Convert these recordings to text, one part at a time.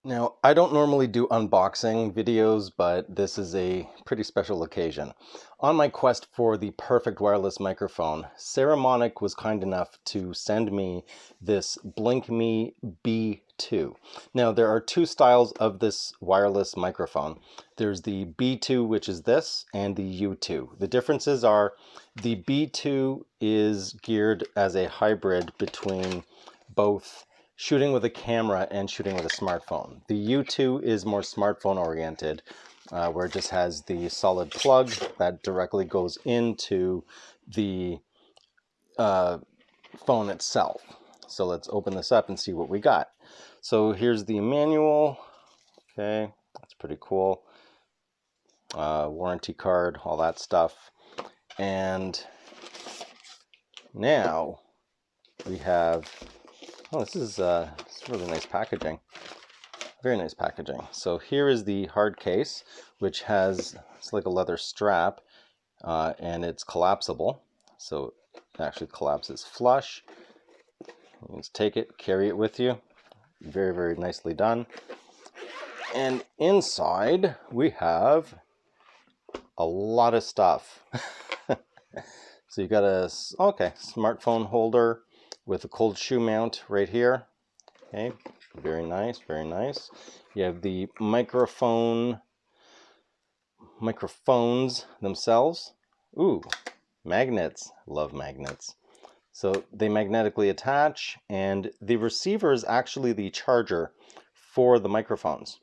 Now, I don't normally do unboxing videos, but this is a pretty special occasion. On my quest for the perfect wireless microphone, Saramonic was kind enough to send me this BlinkMe B2. Now, there are two styles of this wireless microphone. There's the B2, which is this, and the U2. The differences are the B2 is geared as a hybrid between both shooting with a camera and shooting with a smartphone. The U2 is more smartphone oriented, where it just has the solid plug that directly goes into the phone itself. So let's open this up and see what we got. So here's the manual. Okay, that's pretty cool. Warranty card, all that stuff. And now we have, oh, this is really nice packaging. Very nice packaging. So here is the hard case, which has, it's like a leather strap, and it's collapsible. So it actually collapses flush. You can just take it, carry it with you. Very, very nicely done. And inside we have a lot of stuff. So you got a, okay, smartphone holder with a cold shoe mount right here. Okay, very nice, very nice. You have the microphones themselves. Ooh, magnets. Love magnets. So they magnetically attach, and the receiver is actually the charger for the microphones.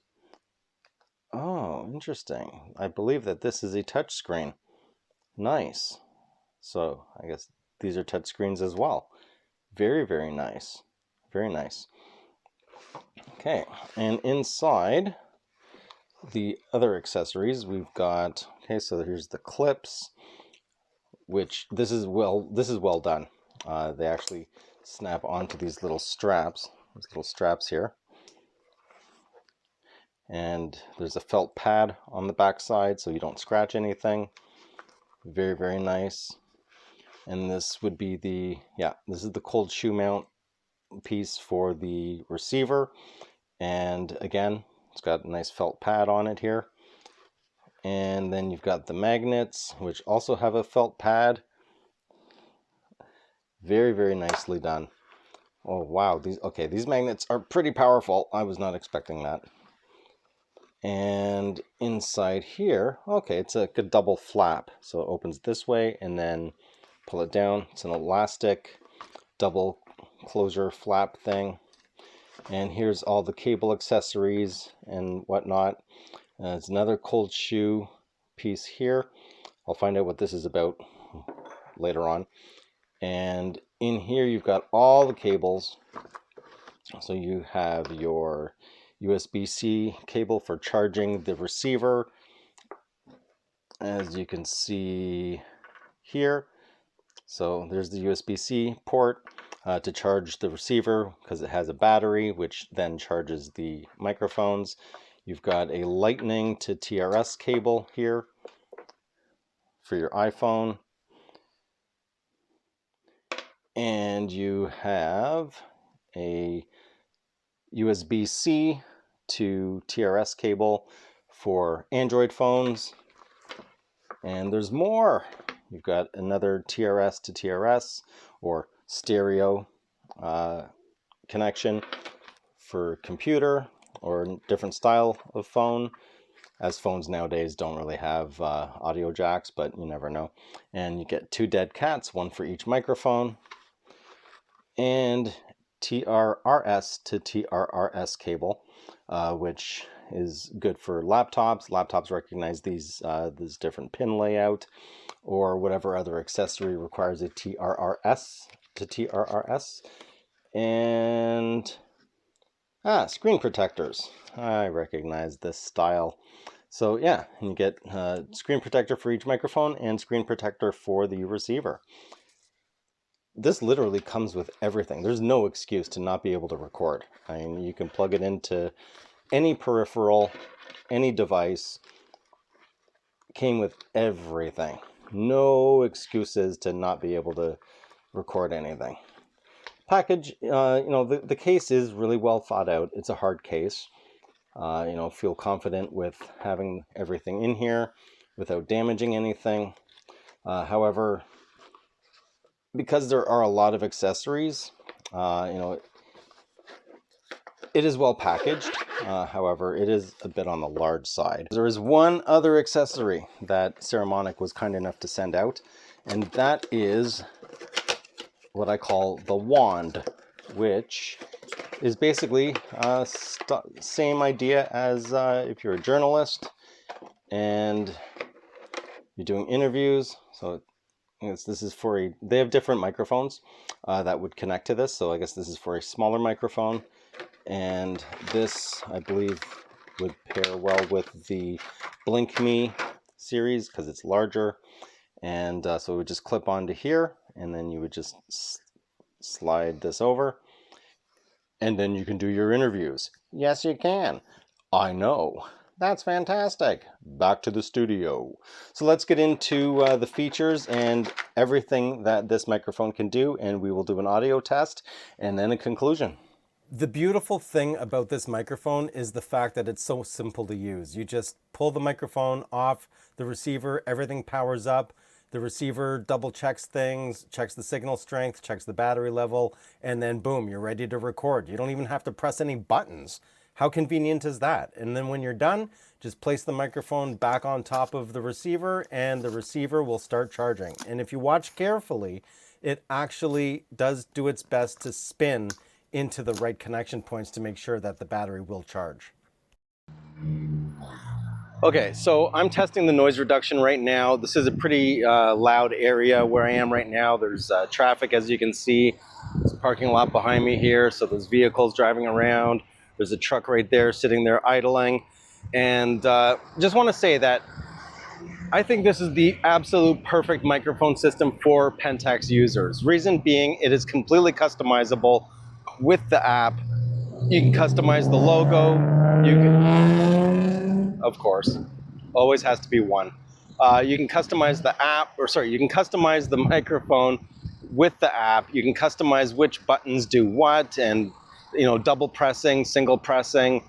Oh, interesting. I believe that this is a touch screen. Nice. So I guess these are touch screens as well. Very, very nice. Very nice. Okay, and inside the other accessories we've got, okay, so here's the clips, which this is well done. They actually snap onto these little straps here. And there's a felt pad on the back side so you don't scratch anything. Very, very nice. And this would be the, yeah, this is the cold shoe mount piece for the receiver. And again, it's got a nice felt pad on it here. And then you've got the magnets, which also have a felt pad. Very, very nicely done. Oh, wow. These magnets are pretty powerful. I was not expecting that. And inside here, okay, it's like a double flap. So it opens this way and then pull it down. It's an elastic double closure flap thing. And here's all the cable accessories and whatnot. It's another cold shoe piece here. I'll find out what this is about later on. And in here you've got all the cables. So you have your USB-C cable for charging the receiver, as you can see here. So there's the USB-C port to charge the receiver because it has a battery, which then charges the microphones. You've got a lightning to TRS cable here for your iPhone. And you have a USB-C to TRS cable for Android phones. And there's more. You've got another TRS to TRS or stereo connection for computer or different style of phone, as phones nowadays don't really have audio jacks, but you never know. And you get two dead cats, one for each microphone, and TRRS to TRRS cable, which is good for laptops. Laptops recognize these this different pin layout, or whatever other accessory requires a TRRS to TRRS. And screen protectors. I recognize this style. So yeah, you get screen protector for each microphone and screen protector for the receiver. This literally comes with everything. There's no excuse to not be able to record. I mean, you can plug it into any peripheral, any device. Came with everything. No excuses to not be able to record anything. Package, the case is really well thought out. It's a hard case. feel confident with having everything in here without damaging anything. However, because there are a lot of accessories, it is well packaged. However, it is a bit on the large side. There is one other accessory that Saramonic was kind enough to send out, and that is what I call the wand, which is basically same idea as if you're a journalist and you're doing interviews. So this is for they have different microphones that would connect to this. So I guess this is for a smaller microphone. And this, I believe, would pair well with the BlinkMe series because it's larger. And so it would just clip onto here, and then you would just slide this over, and then you can do your interviews. Yes, you can. I know. That's fantastic. Back to the studio. So let's get into the features and everything that this microphone can do, and we will do an audio test and then a conclusion. The beautiful thing about this microphone is the fact that it's so simple to use. You just pull the microphone off the receiver, everything powers up. The receiver double checks things, checks the signal strength, checks the battery level, and then boom, you're ready to record. You don't even have to press any buttons. How convenient is that? And then when you're done, just place the microphone back on top of the receiver and the receiver will start charging. And if you watch carefully, it actually does do its best to spin into the right connection points to make sure that the battery will charge. Okay, so I'm testing the noise reduction right now. This is a pretty loud area where I am right now. There's traffic, as you can see. There's a parking lot behind me here, so there's vehicles driving around. There's a truck right there sitting there idling. And just want to say that I think this is the absolute perfect microphone system for Pentax users. Reason being, it is completely customizable with the app. You can customize the logo. You can, of course, always has to be one. You can customize the app, you can customize the microphone with the app. You can customize which buttons do what, and double pressing, single pressing.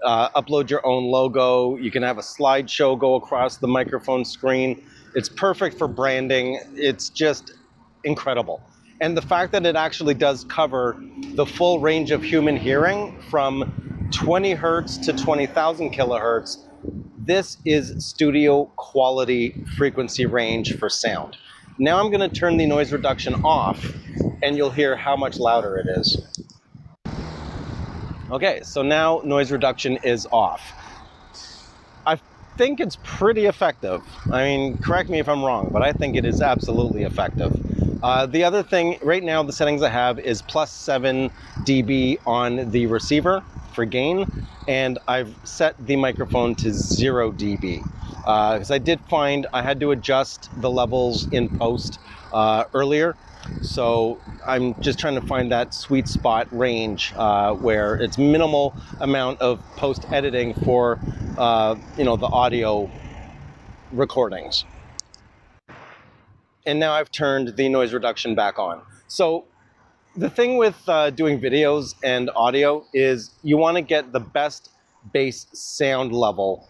Upload your own logo. You can have a slideshow go across the microphone screen. It's perfect for branding. It's just incredible. And the fact that it actually does cover the full range of human hearing from 20 hertz to 20,000 kilohertz, this is studio quality frequency range for sound. Now I'm going to turn the noise reduction off, and you'll hear how much louder it is. Okay, so now noise reduction is off. I think it's pretty effective. I mean, correct me if I'm wrong, but I think it is absolutely effective. The other thing, right now the settings I have is plus 7 dB on the receiver for gain, and I've set the microphone to 0 dB. Because I did find I had to adjust the levels in post earlier. So I'm just trying to find that sweet spot range where it's minimal amount of post editing for the audio recordings. And now I've turned the noise reduction back on. So the thing with doing videos and audio is you want to get the best bass sound level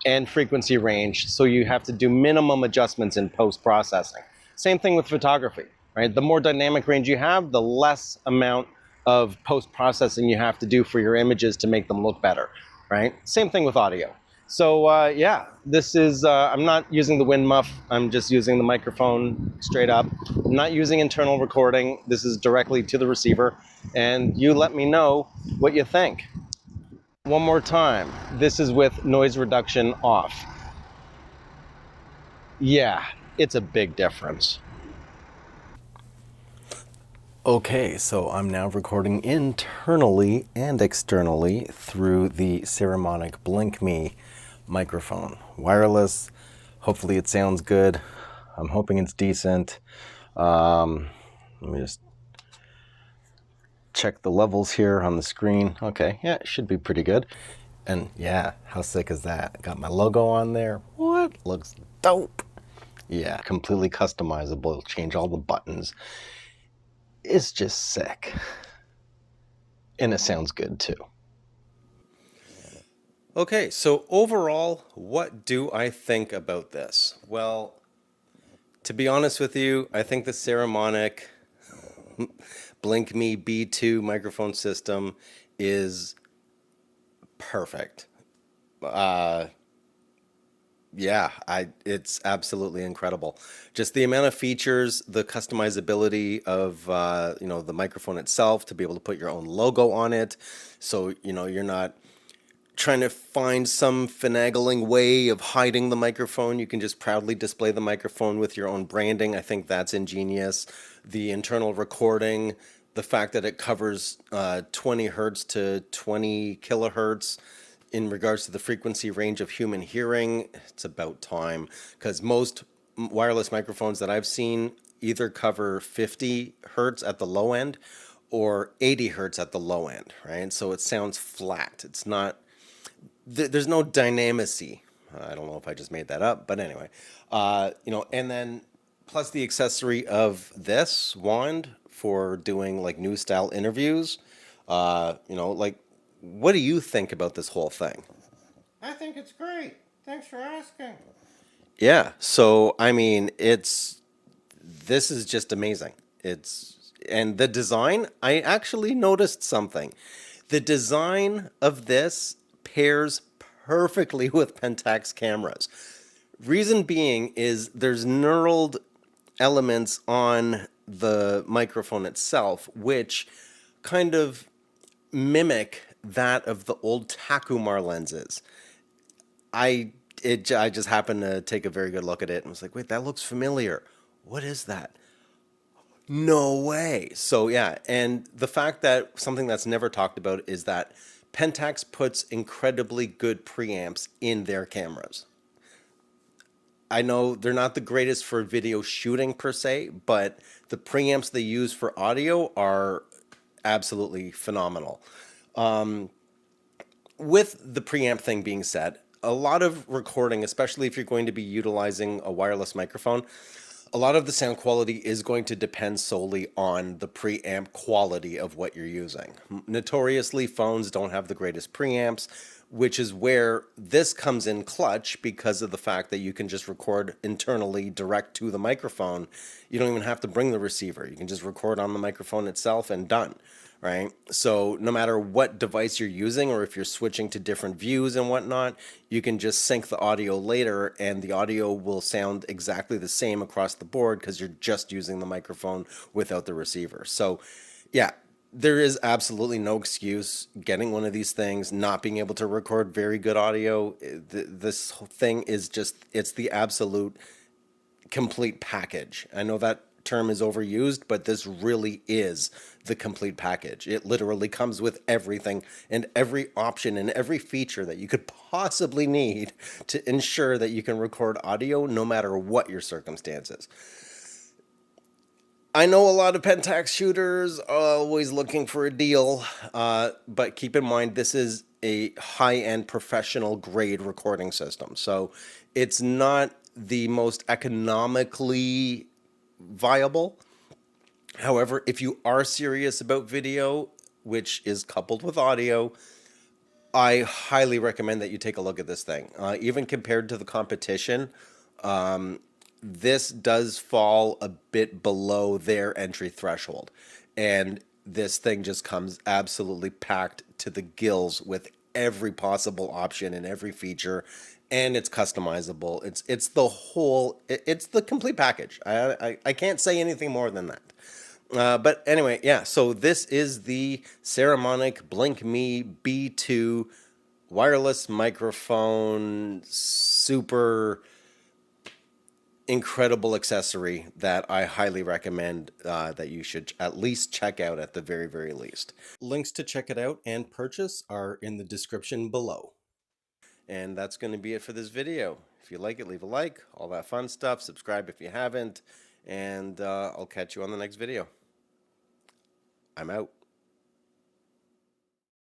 and frequency range, so you have to do minimum adjustments in post-processing. Same thing with photography, right? The more dynamic range you have, the less amount of post-processing you have to do for your images to make them look better, right? Same thing with audio. So yeah, this is, I'm not using the wind muff, I'm just using the microphone straight up. I'm not using internal recording, this is directly to the receiver, and you let me know what you think. One more time, this is with noise reduction off. Yeah, it's a big difference. Okay, so I'm now recording internally and externally through the Saramonic BlinkMe microphone. Wireless, hopefully it sounds good. I'm hoping it's decent. Let me just check the levels here on the screen. Okay, yeah, it should be pretty good. And yeah, how sick is that? Got my logo on there. What? Looks dope. Yeah, completely customizable. Change all the buttons. It's just sick. And it sounds good too. Okay, so overall, what do I think about this? Well, to be honest with you, I think the Saramonic BlinkMe B2 microphone system is perfect. Uh, yeah, it's absolutely incredible. Just the amount of features, the customizability of the microphone itself to be able to put your own logo on it, so you're not trying to find some finagling way of hiding the microphone. You can just proudly display the microphone with your own branding. I think that's ingenious. The internal recording, the fact that it covers 20 hertz to 20 kilohertz in regards to the frequency range of human hearing, it's about time, because most wireless microphones that I've seen either cover 50 hertz at the low end or 80 hertz at the low end, right? So it sounds flat. It's not there's no dynamicy. I don't know if I just made that up, but anyway, and then plus the accessory of this wand for doing like new style interviews. Like, what do you think about this whole thing? I think it's great. Thanks for asking. Yeah, so I mean, this is just amazing. And the design, I actually noticed something. The design of this pairs perfectly with Pentax cameras. Reason being is there's knurled elements on the microphone itself, which kind of mimic that of the old Takumar lenses. I just happened to take a very good look at it and was like, wait, that looks familiar. What is that? No way. So yeah, and the fact that something that's never talked about is that Pentax puts incredibly good preamps in their cameras. I know they're not the greatest for video shooting per se, but the preamps they use for audio are absolutely phenomenal. With the preamp thing being said, a lot of recording, especially if you're going to be utilizing a wireless microphone, a lot of the sound quality is going to depend solely on the preamp quality of what you're using. Notoriously, phones don't have the greatest preamps, which is where this comes in clutch because of the fact that you can just record internally direct to the microphone. You don't even have to bring the receiver. You can just record on the microphone itself and done. Right? So no matter what device you're using or if you're switching to different views and whatnot, you can just sync the audio later and the audio will sound exactly the same across the board because you're just using the microphone without the receiver. So yeah, there is absolutely no excuse getting one of these things, not being able to record very good audio. This thing is just, it's the absolute complete package. I know that term is overused, but this really is the complete package. It literally comes with everything and every option and every feature that you could possibly need to ensure that you can record audio no matter what your circumstances. I know a lot of Pentax shooters are always looking for a deal, but keep in mind this is a high-end professional grade recording system. So it's not the most economically viable. However, if you are serious about video, which is coupled with audio, I highly recommend that you take a look at this thing. Even compared to the competition, this does fall a bit below their entry threshold. And this thing just comes absolutely packed to the gills with every possible option and every feature, and it's customizable. It's the whole, it's the complete package. I can't say anything more than that. But anyway, yeah, so this is the Saramonic BlinkMe B2 wireless microphone, super incredible accessory that I highly recommend that you should at least check out at the very, very least. Links to check it out and purchase are in the description below. And that's going to be it for this video. If you like it, leave a like, all that fun stuff. Subscribe if you haven't, and I'll catch you on the next video. I'm out.